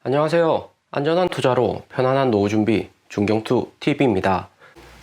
안녕하세요. 안전한 투자로 편안한 노후 준비 중경투 TV입니다.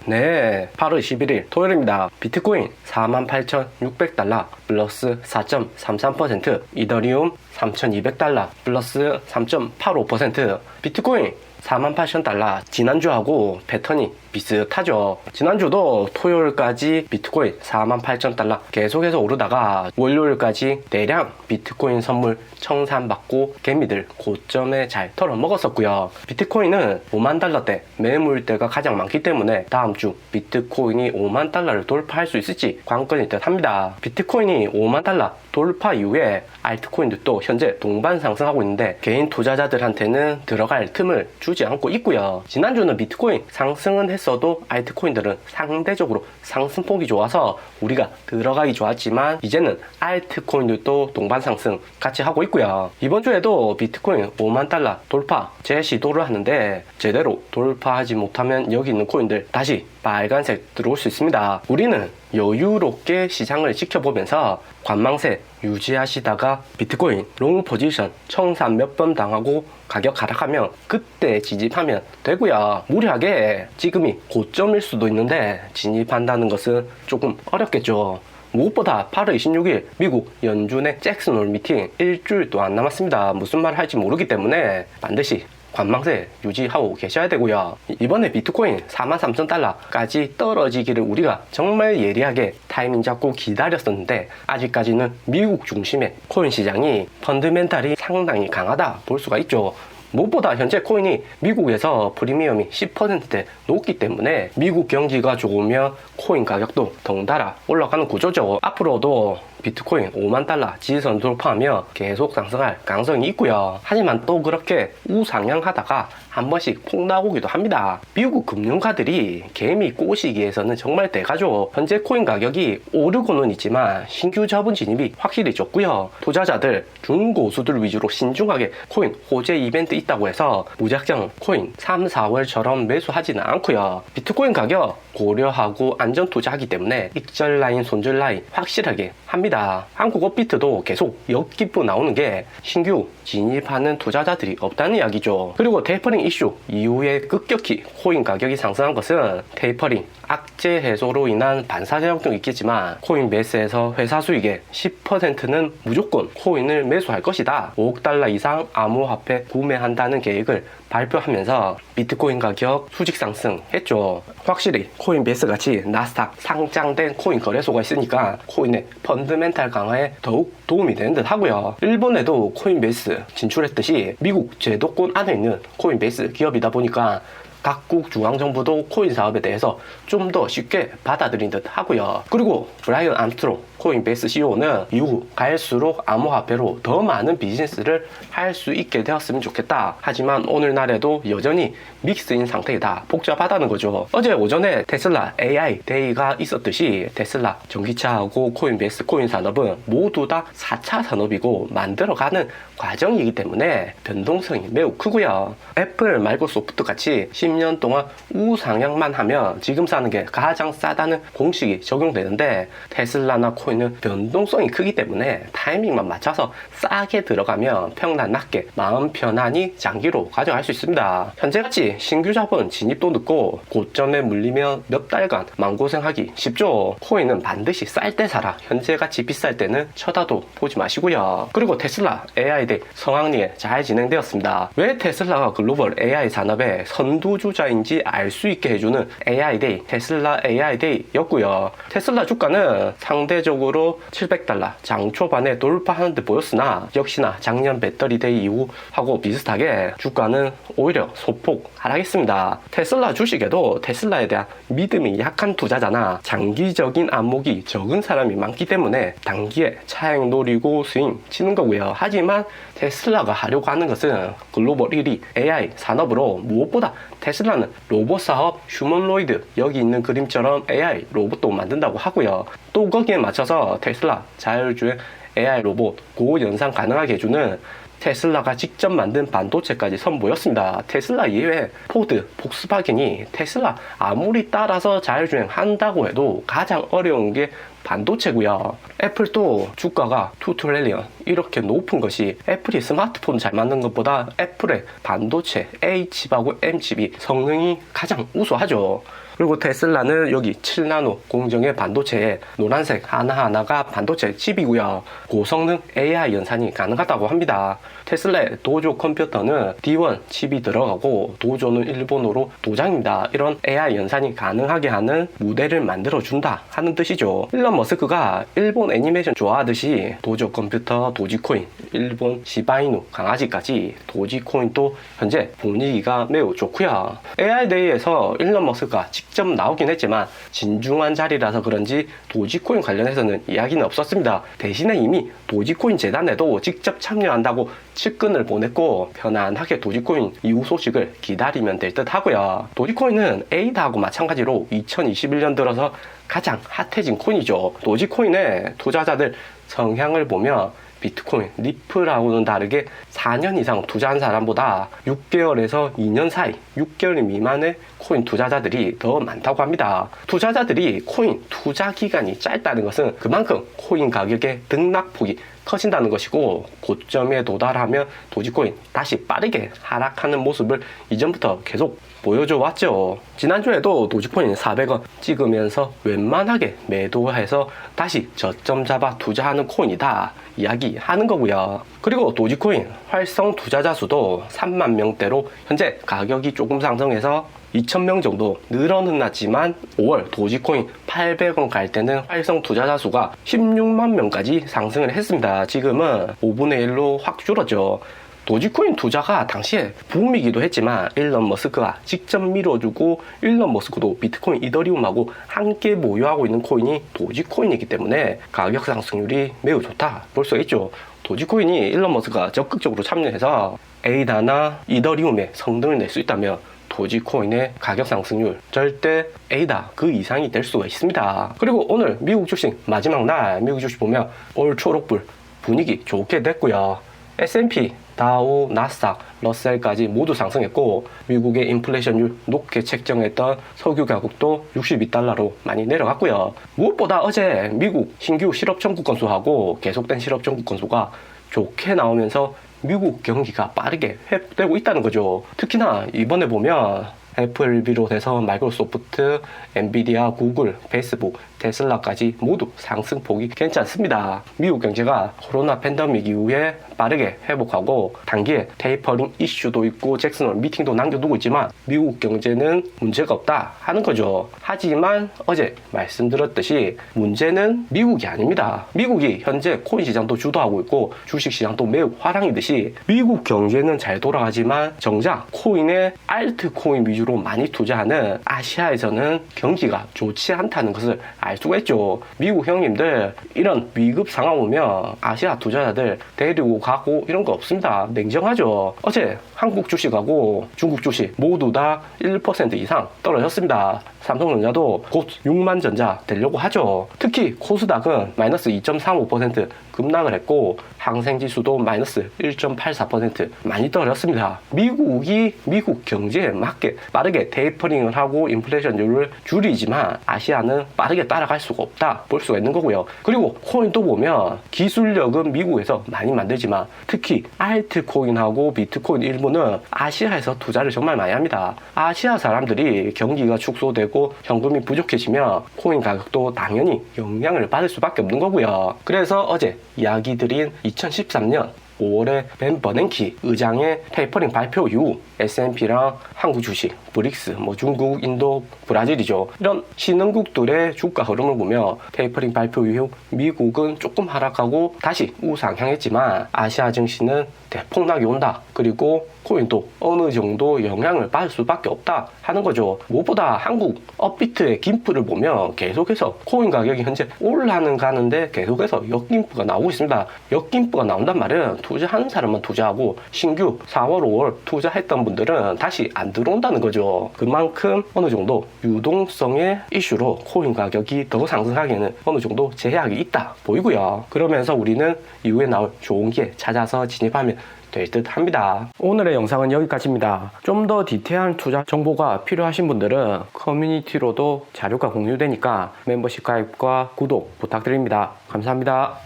네, 8월 21일 토요일입니다. 비트코인 48,600달러 플러스 4.33%, 이더리움 3,200달러 플러스 3.85%, 비트코인 48,000달러. 지난주하고 패턴이 비슷하죠. 지난주도 토요일까지 비트코인 48,000달러 계속해서 오르다가 월요일까지 대량 비트코인 선물 청산받고 개미들 고점에 잘 털어먹었었고요. 비트코인은 5만 달러대 매물대가 가장 많기 때문에 다음 주 비트코인이 5만 달러를 돌파할 수 있을지 관건이 듯 합니다. 비트코인이 5만 달러 돌파 이후에 알트코인들도 현재 동반 상승하고 있는데 개인 투자자들한테는 들어갈 틈을 주지 않고 있고요. 지난주는 비트코인 상승은 했어도 알트코인들은 상대적으로 상승폭이 좋아서 우리가 들어가기 좋았지만 이제는 알트코인들도 동반 상승 같이 하고 있고요. 이번 주에도 비트코인 5만 달러 돌파 재시도를 하는데 제대로 돌파하지 못하면 여기 있는 코인들 다시 빨간색 들어올 수 있습니다. 우리는 여유롭게 시장을 지켜보면서 관망세 유지하시다가 비트코인 롱 포지션 청산 몇 번 당하고 가격 하락하면 그때 진입하면 되고요. 무리하게 지금이 고점일 수도 있는데 진입한다는 것은 조금 어렵겠죠. 무엇보다 8월 26일 미국 연준의 잭슨 홀 미팅 일주일도 안 남았습니다. 무슨 말 할지 모르기 때문에 반드시 관망세 유지하고 계셔야 되고요. 이번에 비트코인 43,000달러까지 떨어지기를 우리가 정말 예리하게 타이밍 잡고 기다렸었는데 아직까지는 미국 중심의 코인 시장이 펀드멘탈이 상당히 강하다 볼 수가 있죠. 무엇보다 현재 코인이 미국에서 프리미엄이 10%대 높기 때문에 미국 경기가 좋으면 코인 가격도 덩달아 올라가는 구조죠. 앞으로도 비트코인 5만 달러 지지선 돌파하며 계속 상승할 가능성이 있고요. 하지만 또 그렇게 우상향하다가 한 번씩 폭락오기도 합니다. 미국 금융가들이 개미 꼬시기에서는 정말 대가죠. 현재 코인 가격이 오르고는 있지만 신규 자본 진입이 확실히 적고요. 투자자들 중고수들 위주로 신중하게 코인 호재 이벤트 있다고 해서 무작정 코인 3, 4월처럼 매수하지는 않고요. 비트코인 가격 고려하고 안전 투자하기 때문에 익절 라인, 손절 라인 확실하게 합니다. 한국 업비트도 계속 역기부 나오는 게 신규 진입하는 투자자들이 없다는 이야기죠. 그리고 테이퍼링 이슈 이후에 급격히 코인 가격이 상승한 것은 테이퍼링 악재 해소로 인한 반사작용도 있겠지만 코인베이스에서 회사 수익의 10%는 무조건 코인을 매수할 것이다. 5억 달러 이상 암호화폐 구매한다는 계획을 발표하면서 비트코인 가격 수직 상승했죠. 확실히 코인베이스 같이 나스닥 상장된 코인 거래소가 있으니까 코인의 펀드멘탈 강화에 더욱 도움이 되는 듯 하고요. 일본에도 코인베이스 진출했듯이 미국 제도권 안에 있는 코인베이스 기업이다 보니까 각국 중앙정부도 코인 사업에 대해서 좀 더 쉽게 받아들인 듯 하고요. 그리고 브라이언 암스트롱 코인베이스 CEO는 이후 갈수록 암호화폐로 더 많은 비즈니스를 할 수 있게 되었으면 좋겠다. 하지만 오늘날에도 여전히 믹스인 상태이다. 복잡하다는 거죠. 어제 오전에 테슬라 AI 데이가 있었듯이 테슬라 전기차하고 코인베이스 코인 산업은 모두 다 4차 산업이고 만들어가는 과정이기 때문에 변동성이 매우 크고요. 애플, 마이크로소프트 같이 10년 동안 우상향만 하면 지금 사는 게 가장 싸다는 공식이 적용되는데 테슬라나 코인은 변동성이 크기 때문에 타이밍만 맞춰서 싸게 들어가면 평단 낮게 마음 편안히 장기로 가져갈 수 있습니다. 현재같이 신규 자본 진입도 늦고 고점에 물리면 몇 달간 마음고생하기 쉽죠. 코인은 반드시 쌀 때 사라. 현재같이 비쌀 때는 쳐다도 보지 마시고요. 그리고 테슬라 AI데이 성황리에 잘 진행되었습니다. 왜 테슬라가 글로벌 AI 산업의 선두주자인지 알 수 있게 해주는 AI데이, 테슬라 AI데이였고요. 테슬라 주가는 상대적으로 700달러 장 초반에 돌파하는 듯 보였으나 역시나 작년 배터리 데이 이후하고 비슷하게 주가는 오히려 소폭 하락했습니다. 테슬라 주식에도 테슬라에 대한 믿음이 약한 투자자나 장기적인 안목이 적은 사람이 많기 때문에 단기에 차익 노리고 스윙 치는 거고요. 하지만 테슬라가 하려고 하는 것은 글로벌 1위 AI 산업으로 무엇보다 테슬라는 로봇 사업 휴머노이드 여기 있는 그림처럼 AI 로봇도 만든다고 하고요. 또 거기에 맞춰서 테슬라 자율주행 AI 로봇 고연상 가능하게 해주는 테슬라가 직접 만든 반도체까지 선보였습니다. 테슬라 이외에 포드, 폭스바겐이 테슬라 아무리 따라서 자율주행 한다고 해도 가장 어려운 게 반도체고요. 애플도 주가가 2 트릴리언 이렇게 높은 것이 애플이 스마트폰 잘 만든 것보다 애플의 반도체 A칩하고 M칩이 성능이 가장 우수하죠. 그리고 테슬라는 여기 7나노 공정의 반도체에 노란색 하나하나가 반도체 칩이고요. 고성능 AI 연산이 가능하다고 합니다. 테슬라의 도조 컴퓨터는 D1 칩이 들어가고 도조는 일본어로 도장입니다. 이런 AI 연산이 가능하게 하는 모델을 만들어준다 하는 뜻이죠. 일론 머스크가 일본 애니메이션 좋아하듯이 도조 컴퓨터, 도지코인, 일본 시바이누 강아지까지 도지코인도 현재 분위기가 매우 좋고요. AI데이에서 일론 머스크가 직접 나오긴 했지만 진중한 자리라서 그런지 도지코인 관련해서는 이야기는 없었습니다. 대신에 이미 도지코인 재단에도 직접 참여한다고 측근을 보냈고 편안하게 도지코인 이후 소식을 기다리면 될 듯 하고요. 도지코인은 에이다하고 마찬가지로 2021년 들어서 가장 핫해진 코인이죠. 도지코인의 투자자들 성향을 보면 비트코인, 리플하고는 다르게 4년 이상 투자한 사람보다 6개월에서 2년 사이 6개월 미만의 코인 투자자들이 더 많다고 합니다. 투자자들이 코인 투자 기간이 짧다는 것은 그만큼 코인 가격의 등락폭이 커진다는 것이고 고점에 도달하면 도지코인 다시 빠르게 하락하는 모습을 이전부터 계속 보여줘 왔죠. 지난주에도 도지코인 400원 찍으면서 웬만하게 매도해서 다시 저점 잡아 투자하는 코인이다 이야기하는 거고요. 그리고 도지코인 활성 투자자 수도 3만 명대로 현재 가격이 조금 상승해서 2,000명 정도 늘어났지만 5월 도지코인 800원 갈 때는 활성 투자자 수가 16만 명까지 상승을 했습니다. 지금은 5분의 1로 확 줄었죠. 도지코인 투자가 당시에 붐이기도 했지만 일론 머스크가 직접 밀어주고 일론 머스크도 비트코인, 이더리움하고 함께 보유하고 있는 코인이 도지코인이기 때문에 가격 상승률이 매우 좋다 볼 수가 있죠. 도지코인이 일론 머스크가 적극적으로 참여해서 에이다나 이더리움의 성능을 낼 수 있다면 도지코인의 가격 상승률 절대 A다 그 이상이 될 수가 있습니다. 그리고 오늘 미국 주식 마지막 날 미국 주식 보면 올 초록불 분위기 좋게 됐고요. S&P, 다우, 나스닥, 러셀까지 모두 상승했고 미국의 인플레이션율 높게 책정했던 석유 가격도 62달러로 많이 내려갔고요. 무엇보다 어제 미국 신규 실업 청구 건수하고 계속된 실업 청구 건수가 좋게 나오면서 미국 경기가 빠르게 회복되고 있다는 거죠. 특히나 이번에 보면 애플 비롯해서 마이크로소프트, 엔비디아, 구글, 페이스북, 테슬라까지 모두 상승폭이 괜찮습니다. 미국 경제가 코로나 팬데믹 이후에 빠르게 회복하고 단기에 테이퍼링 이슈도 있고 잭슨홀 미팅도 남겨두고 있지만 미국 경제는 문제가 없다 하는 거죠. 하지만 어제 말씀드렸듯이 문제는 미국이 아닙니다. 미국이 현재 코인 시장도 주도하고 있고 주식 시장도 매우 화랑이듯이 미국 경제는 잘 돌아가지만 정작 코인에 알트코인 위주로 많이 투자하는 아시아에서는 경기가 좋지 않다는 것을 알 수가 있죠. 미국 형님들 이런 위급 상황 오면 아시아 투자자들 데리고 가고 이런 거 없습니다. 냉정하죠. 어제 한국 주식하고 중국 주식 모두 다 1% 이상 떨어졌습니다. 삼성전자도 곧 6만 전자 되려고 하죠. 특히 코스닥은 마이너스 2.35% 급락을 했고 항생지수도 마이너스 1.84% 많이 떨어졌습니다. 미국이 미국 경제에 맞게 빠르게 테이퍼링을 하고 인플레이션율을 줄이지만 아시아는 빠르게 따라갈 수가 없다 볼 수가 있는 거고요. 그리고 코인도 보면 기술력은 미국에서 많이 만들지만 특히 알트코인하고 비트코인 일부는 아시아에서 투자를 정말 많이 합니다. 아시아 사람들이 경기가 축소되고 현금이 부족해지면 코인 가격도 당연히 영향을 받을 수밖에 없는 거고요. 그래서 어제 이야기 드린 2013년 5월에 벤 버냉키 의장의 테이퍼링 발표 이후 S&P랑 한국 주식, 브릭스, 중국, 인도, 브라질이죠. 이런 신흥국들의 주가 흐름을 보면 테이퍼링 발표 이후 미국은 조금 하락하고 다시 우상향했지만 아시아 증시는 대폭락이 온다. 그리고 코인도 어느 정도 영향을 받을 수밖에 없다 하는 거죠. 무엇보다 한국 업비트의 김프를 보면 계속해서 코인 가격이 현재 올라는 가는데 계속해서 역김프가 나오고 있습니다. 역김프가 나온단 말은 투자하는 사람만 투자하고 신규 4월, 5월 투자했던 분들은 다시 안 들어온다는 거죠. 그만큼 어느 정도 유동성의 이슈로 코인 가격이 더 상승하기에는 어느 정도 제약이 있다 보이고요. 그러면서 우리는 이후에 나올 좋은 기회 찾아서 진입하면 될 듯 합니다. 오늘의 영상은 여기까지입니다. 좀 더 디테일한 투자 정보가 필요하신 분들은 커뮤니티로도 자료가 공유되니까 멤버십 가입과 구독 부탁드립니다. 감사합니다.